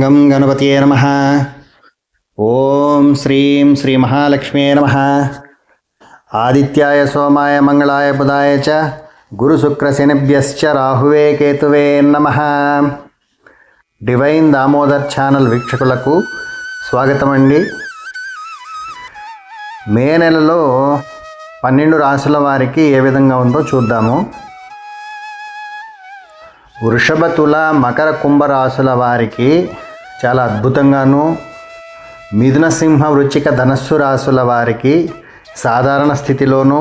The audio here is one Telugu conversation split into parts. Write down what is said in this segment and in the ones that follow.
గం గణపతియే నమః. ఓం శ్రీం శ్రీ మహాలక్ష్మీ నమః. ఆదిత్యాయ సోమాయ మంగళాయ బుధాయ చ గురు శుక్ర శనిభ్యశ్చ రాహువే కేతువే నమః. డివైన్ దామోదర్ ఛానల్ వీక్షకులకు స్వాగతం అండి. మే నెలలో 12 రాశుల వారికి ఏ విధంగా ఉందో చూద్దాము. వృషభ, తుల, మకర, కుంభ రాశుల వారికి చాలా అద్భుతంగాను, మిథున, సింహ, వృశ్చిక, ధనస్సు రాశుల వారికి సాధారణ స్థితిలోను,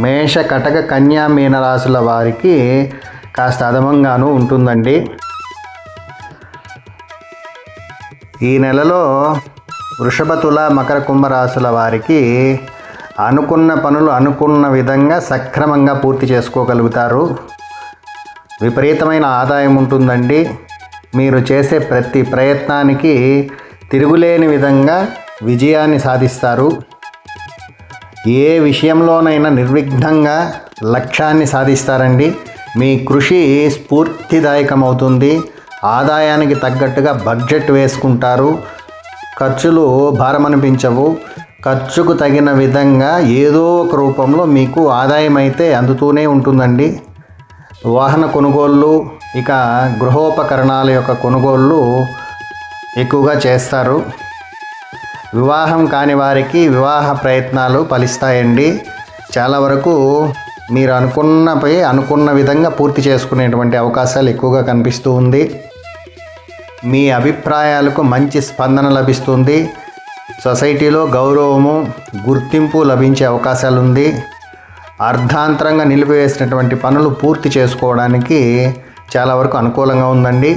మేష, కటక, కన్యా, మీన రాశుల వారికి కాస్త అధమంగాను ఉంటుందండి. ఈ నెలలో వృషభ, తుల, మకర, కుంభ రాశుల వారికి అనుకున్న పనులు అనుకున్న విధంగా సక్రమంగా పూర్తి చేసుకోగలుగుతారు. విపరీతమైన ఆదాయం ఉంటుందండి. మీరు చేసే ప్రతి ప్రయత్నానికి తిరుగులేని విధంగా విజయాన్ని సాధిస్తారు. ఏ విషయంలోనైనా నిర్విఘ్నంగా లక్ష్యాన్ని సాధిస్తారండి. మీ కృషి స్ఫూర్తిదాయకమవుతుంది. ఆదాయానికి తగ్గట్టుగా బడ్జెట్ వేసుకుంటారు. ఖర్చులు భారమనిపించవు. ఖర్చుకు తగిన విధంగా ఏదో ఒక రూపంలో మీకు ఆదాయం అయితే అందుతూనే ఉంటుందండి. వాహన కొనుగోళ్ళు, ఇక గృహోపకరణాల యొక్క కొనుగోళ్ళు ఎక్కువగా చేస్తారు. వివాహం కాని వారికి వివాహ ప్రయత్నాలు ఫలిస్తాయండి. చాలా వరకు మీరు అనుకున్న విధంగా పూర్తి చేసుకునేటువంటి అవకాశాలు ఎక్కువగా కనిపిస్తూ ఉంది. మీ అభిప్రాయాలకు మంచి స్పందన లభిస్తుంది. సొసైటీలో గౌరవము, గుర్తింపు లభించే అవకాశాలు ఉంది. అర్ధాంతరంగా నిలిపివేసినటువంటి పనులు పూర్తి చేసుకోవడానికి చాలా వరకు అనుకూలంగా ఉందండి.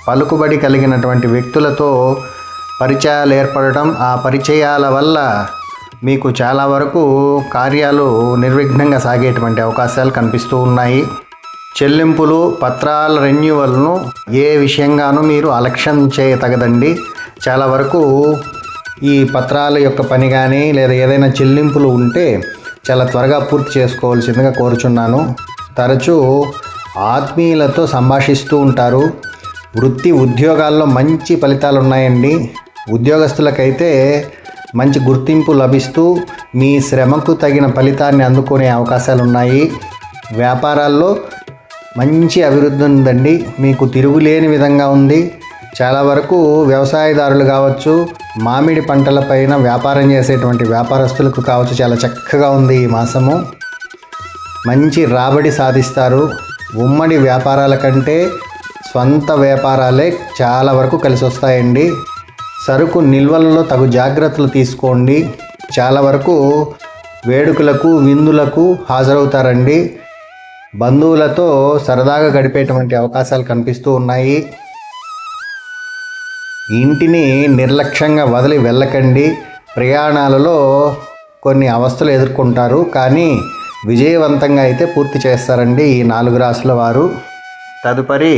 పలుకుబడి కలిగినటువంటి వ్యక్తులతో పరిచయాలు ఏర్పడటం, ఆ పరిచయాల వల్ల మీకు చాలా వరకు కార్యాలు నిర్విఘ్నంగా సాగేటువంటి అవకాశాలు కనిపిస్తూ ఉన్నాయి. చెల్లింపులు, పత్రాల రెన్యువల్ను ఏ విషయంగానూ మీరు అలక్ష్యం చేయతగదండి. చాలా వరకు ఈ పత్రాల యొక్క పని కానీ లేదా ఏదైనా చెల్లింపులు ఉంటే చాలా త్వరగా పూర్తి చేసుకోవాల్సిందిగా కోరుచున్నాను. తరచూ ఆత్మీయులతో సంభాషిస్తూ ఉంటారు. వృత్తి ఉద్యోగాల్లో మంచి ఫలితాలు ఉన్నాయండి. ఉద్యోగస్తులకైతే మంచి గుర్తింపు లభిస్తూ మీ శ్రమకు తగిన ఫలితాన్ని అందుకునే అవకాశాలు ఉన్నాయి. వ్యాపారాల్లో మంచి అభివృద్ధి ఉందండి. మీకు తిరుగులేని విధంగా ఉంది. చాలా వరకు వ్యవసాయదారులు కావచ్చు, మామిడి పంటలపైన వ్యాపారం చేసేటువంటి వ్యాపారస్తులకు కావచ్చు, చాలా చక్కగా ఉంది ఈ మాసము. మంచి రాబడి సాధిస్తారు. ఉమ్మడి వ్యాపారాల కంటే స్వంత వ్యాపారాలే చాలా వరకు కలిసి వస్తాయండి. సరుకు నిల్వలలో తగు జాగ్రత్తలు తీసుకోండి. చాలా వరకు వేడుకలకు, విందులకు హాజరవుతారండి. బంధువులతో సరదాగా గడిపేటువంటి అవకాశాలు కనిపిస్తూ ఉన్నాయి. ఇంటిని నిర్లక్ష్యంగా వదిలి వెళ్ళకండి. ప్రయాణాలలో కొన్ని అవస్థలు ఎదుర్కొంటారు, కానీ విజయవంతంగా అయితే పూర్తి చేస్తారండి ఈ 4 రాశుల వారు. తదుపరి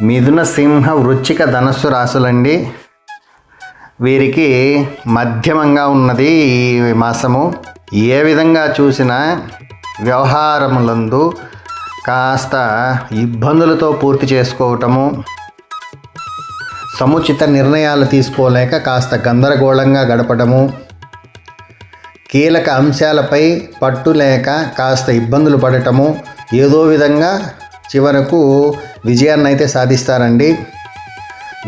మిథున, సింహ, వృశ్చిక, ధనస్సు రాశులండి. వీరికి మధ్యమంగా ఉన్నది ఈ మాసము. ఏ విధంగా చూసినా వ్యవహారములందు కాస్త ఇబ్బందులతో పూర్తి చేసుకోవటము, సముచిత నిర్ణయాలు తీసుకోలేక కాస్త గందరగోళంగా గడపడము, కీలక అంశాలపై పట్టు లేక కాస్త ఇబ్బందులు పడటము, ఏదో విధంగా చివరకు విజయాన్ని అయితే సాధిస్తారండి.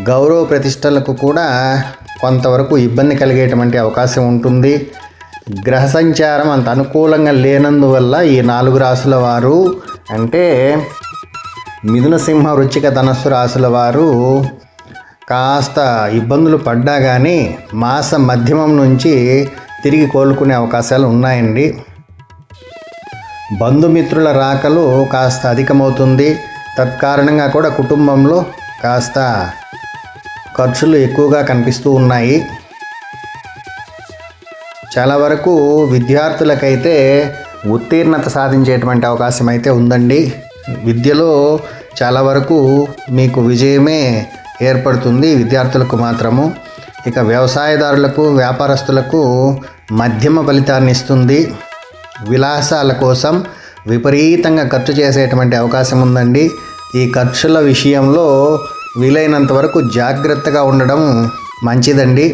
గౌరవ ప్రతిష్టలకు కూడా కొంతవరకు ఇబ్బంది కలిగేటువంటి అవకాశం ఉంటుంది. గ్రహ సంచారం అంత అనుకూలంగా లేనందువల్ల ఈ 4 రాశుల వారు, అంటే మిథున, సింహ, వృశ్చిక, ధనస్సు రాశుల వారు కాస్త ఇబ్బందులు పడ్డా కానీ మాస మధ్యమం నుంచి తిరిగి కోలుకునే అవకాశాలు ఉన్నాయండి. బంధుమిత్రుల రాకలు కాస్త అధికమవుతుంది. తత్కారణంగా కూడా కుటుంబంలో కాస్త ఖర్చులు ఎక్కువగా కనిపిస్తూ ఉన్నాయి. చాలా వరకు విద్యార్థులకైతే ఉత్తీర్ణత సాధించేటువంటి అవకాశం అయితే ఉందండి. విద్యలో చాలా వరకు మీకు విజయమే ఏర్పడుతుంది విద్యార్థులకు మాత్రము. ఇక వ్యవసాయదారులకు, వ్యాపారస్తులకు మధ్యమ ఫలితాన్ని ఇస్తుంది. విలాసాల కోసం విపరీతంగా ఖర్చు చేసేటువంటి అవకాశం ఉందండి. ఈ ఖర్చుల విషయంలో వీలైనంత వరకు జాగ్రత్తగా ఉండడం మంచిదండి.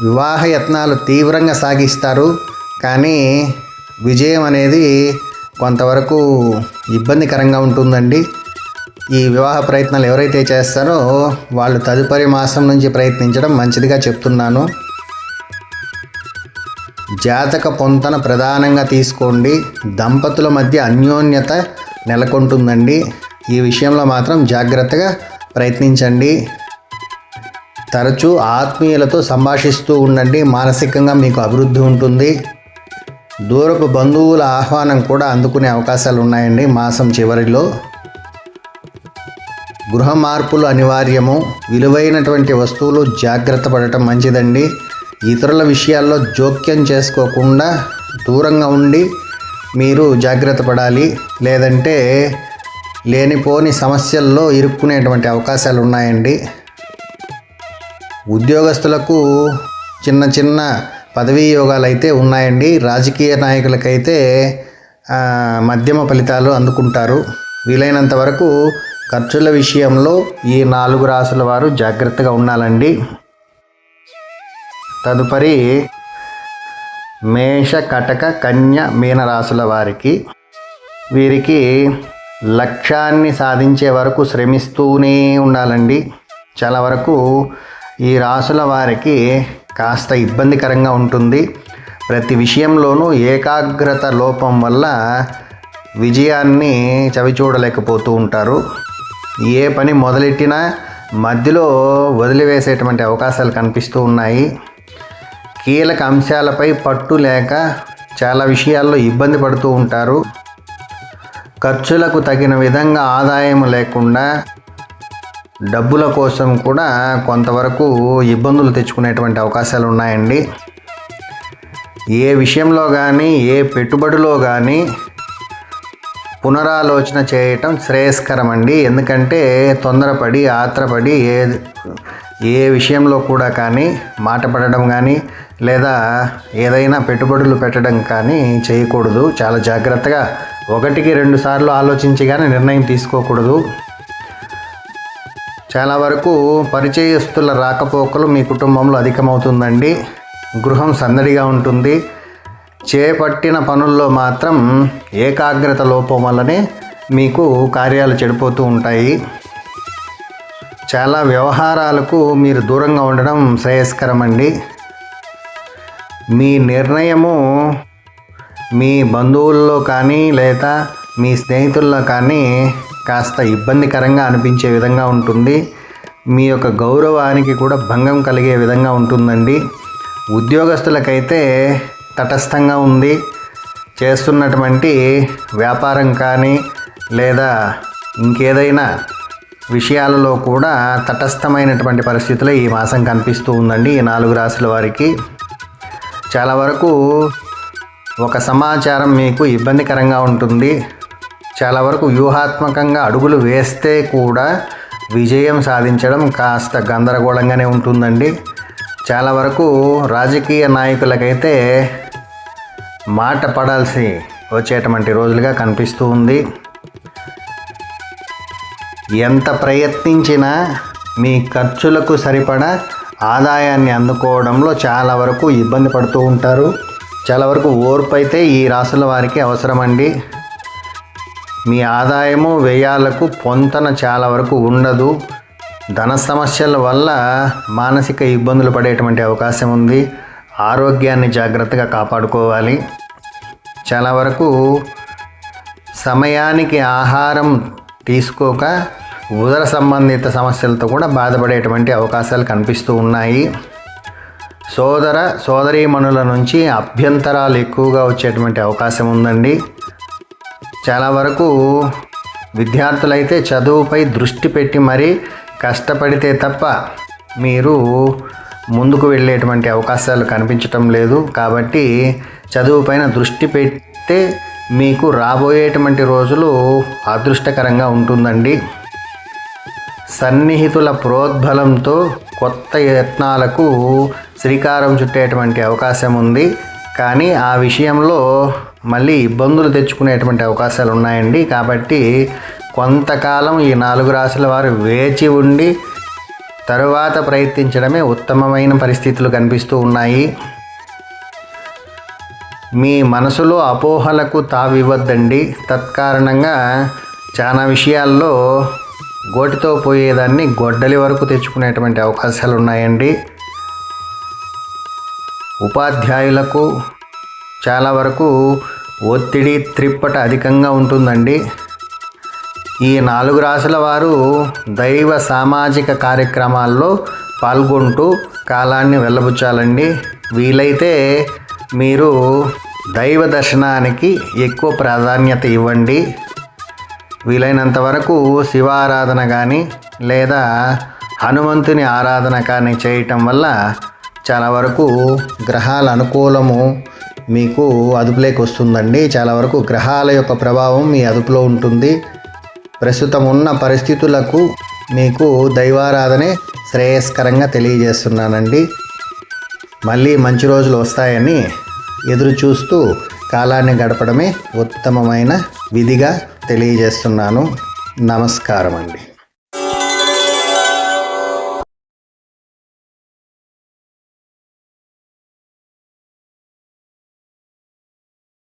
వివాహ యత్నాలు తీవ్రంగా సాగిస్తారు, కానీ విజయం అనేది కొంతవరకు ఇబ్బందికరంగా ఉంటుందండి. ఈ వివాహ ప్రయత్నాలు ఎవరైతే చేస్తారో వాళ్ళు తదుపరి మాసం నుంచి ప్రయత్నించడం మంచిదిగా చెప్తున్నాను. జాతక పొంతన ప్రధానంగా తీసుకోండి. దంపతుల మధ్య అన్యోన్యత నెలకొంటుందండి. ఈ విషయంలో మాత్రం జాగ్రత్తగా ప్రయత్నించండి. తరచూ ఆత్మీయులతో సంభాషిస్తూ ఉండండి. మానసికంగా మీకు అభివృద్ధి ఉంటుంది. దూరపు బంధువుల ఆహ్వానం కూడా అందుకునే అవకాశాలు ఉన్నాయండి మాసం చివరిలో. గృహ మార్పులు అనివార్యము. విలువైనటువంటి వస్తువులు జాగ్రత్త పడటం మంచిదండి. ఇతరుల విషయాల్లో జోక్యం చేసుకోకుండా దూరంగా ఉండి మీరు జాగ్రత్త పడాలి. లేదంటే లేనిపోని సమస్యల్లో ఇరుక్కునేటువంటి అవకాశాలు ఉన్నాయండి. ఉద్యోగస్తులకు చిన్న చిన్న పదవీ యోగాలు అయితే ఉన్నాయండి. రాజకీయ నాయకులకైతే మధ్యమ ఫలితాలు అందుకుంటారు. వీలైనంత వరకు ఖర్చుల విషయంలో ఈ 4 రాసుల వారు జాగ్రత్తగా ఉండాలండి. తదుపరి మేష, కటక, కన్య, మీన రాసుల వారికి, వీరికి లక్ష్యాన్ని సాధించే వరకు శ్రమిస్తూనే ఉండాలండి. చాలా వరకు ఈ రాసుల వారికి కాస్త ఇబ్బందికరంగా ఉంటుంది. ప్రతి విషయంలోనూ ఏకాగ్రత లోపం వల్ల విజయాన్ని చవిచూడలేకపోతూ ఉంటారు. ఏ పని మొదలెట్టినా మధ్యలో వదిలివేసేటువంటి అవకాశాలు కనిపిస్తూ ఉన్నాయి. కీలక అంశాలపై పట్టు లేక చాలా విషయాల్లో ఇబ్బంది పడుతూ ఉంటారు. ఖర్చులకు తగిన విధంగా ఆదాయం లేకుండా డబ్బుల కోసం కూడా కొంతవరకు ఇబ్బందులు తెచ్చుకునేటువంటి అవకాశాలు ఉన్నాయండి. ఏ విషయంలో కానీ ఏ పెట్టుబడిలో కానీ పునరాలోచన చేయటం శ్రేయస్కరం అండి. ఎందుకంటే తొందరపడి ఆత్రపడి ఏ విషయంలో కూడా కానీ మాట పడడం కానీ లేదా ఏదైనా పెట్టుబడులు పెట్టడం కానీ చేయకూడదు. చాలా జాగ్రత్తగా 1-2 సార్లు ఆలోచించి కానీ నిర్ణయం తీసుకోకూడదు. చాలా వరకు పరిచయస్తుల రాకపోకలు మీ కుటుంబంలో అధికమవుతుందండి. గృహం సందడిగా ఉంటుంది. చేపట్టిన పనుల్లో మాత్రం ఏకాగ్రత లోపం వల్లనే మీకు కార్యాలు చెడిపోతూ ఉంటాయి. చాలా వ్యవహారాలకు మీరు దూరంగా ఉండడం శ్రేయస్కరం అండి. మీ నిర్ణయము మీ బంధువుల్లో కానీ లేదా మీ స్నేహితుల్లో కానీ కాస్త ఇబ్బందికరంగా అనిపించే విధంగా ఉంటుంది. మీ యొక్క గౌరవానికి కూడా భంగం కలిగే విధంగా ఉంటుందండి. ఉద్యోగస్తులకైతే తటస్థంగా ఉంది. చేస్తున్నటువంటి వ్యాపారం కానీ లేదా ఇంకేదైనా విషయాలలో కూడా తటస్థమైనటువంటి పరిస్థితులు ఈ మాసం కనిపిస్తూ ఉందండి. ఈ 4 రాశుల వారికి చాలా వరకు ఒక సమాచారం మీకు ఇబ్బందికరంగా ఉంటుంది. చాలా వరకు వ్యూహాత్మకంగా అడుగులు వేస్తే కూడా విజయం సాధించడం కాస్త గందరగోళంగానే ఉంటుందండి. చాలా వరకు రాజకీయ నాయకులకైతే మాట పడాల్సి వచ్చేటువంటి రోజులుగా కనిపిస్తూ ఉంది. ఎంత ప్రయత్నించినా మీ ఖర్చులకు సరిపడా ఆదాయాన్ని అందుకోవడంలో చాలా వరకు ఇబ్బంది పడుతూ ఉంటారు. చాలా వరకు ఓర్పు అయితే ఈ రాశుల వారికి అవసరమండి. మీ ఆదాయము వ్యయాలకు పొంతన చాలా వరకు ఉండదు. ధన సమస్యల వల్ల మానసిక ఇబ్బందులు పడేటువంటి అవకాశం ఉంది. ఆరోగ్యాన్ని జాగ్రత్తగా కాపాడుకోవాలి. చాలా వరకు సమయానికి ఆహారం తీసుకోక ఉదర సంబంధిత సమస్యలతో కూడా బాధపడేటువంటి అవకాశాలు కనిపిస్తూ ఉన్నాయి. సోదరీమణుల నుంచి అభ్యంతరాలు ఎక్కువగా వచ్చేటువంటి అవకాశం ఉందండి. చాలా వరకు విద్యార్థులైతే చదువుపై దృష్టి పెట్టి మరీ కష్టపడితే తప్ప మీరు ముందుకు వెళ్ళేటువంటి అవకాశాలు కనిపించటం లేదు. కాబట్టి చదువుపైన దృష్టి పెడితే మీకు రాబోయేటువంటి రోజులు అదృష్టకరంగా ఉంటుందండి. సన్నిహితుల ప్రోద్బలంతో కొత్త యత్నాలకు శ్రీకారం చుట్టేటువంటి అవకాశం ఉంది. కానీ ఆ విషయంలో మళ్ళీ ఇబ్బందులు తెచ్చుకునేటువంటి అవకాశాలు ఉన్నాయండి. కాబట్టి కొంతకాలం ఈ 4 రాశుల వారు వేచి ఉండి తరువాత ప్రయత్నించడమే ఉత్తమమైన పరిస్థితులు కనిపిస్తూ ఉన్నాయి. మీ మనసులో అపోహలకు తావివ్వద్దండి. తత్కారణంగా చాలా విషయాల్లో గోటితో పోయేదాన్ని గొడ్డలి వరకు తెచ్చుకునేటువంటి అవకాశాలు ఉన్నాయండి. ఉపాధ్యాయులకు చాలా వరకు ఒత్తిడి త్రిప్పట అధికంగా ఉంటుందండి. ఈ 4 రాశుల వారు దైవ సామాజిక కార్యక్రమాల్లో పాల్గొంటూ కాలాన్ని వెళ్ళబుచ్చాలండి. వీలైతే మీరు దైవ దర్శనానికి ఎక్కువ ప్రాధాన్యత ఇవ్వండి. వీలైనంత వరకు శివారాధన కానీ లేదా హనుమంతుని ఆరాధన కానీ చేయటం వల్ల చాలా వరకు గ్రహాల అనుకూలము మీకు అదుపులోకి వస్తుందండి. చాలా వరకు గ్రహాల యొక్క ప్రభావం మీ అదుపులో ఉంటుంది. ప్రస్తుతం ఉన్న పరిస్థితులకు మీకు దైవారాధనే శ్రేయస్కరంగా తెలియజేస్తున్నానండి. మళ్ళీ మంచి రోజులు వస్తాయని ఎదురు చూస్తూ కాలాన్ని గడపడమే ఉత్తమమైన విధిగా తెలియజేస్తున్నాను. నమస్కారం అండి.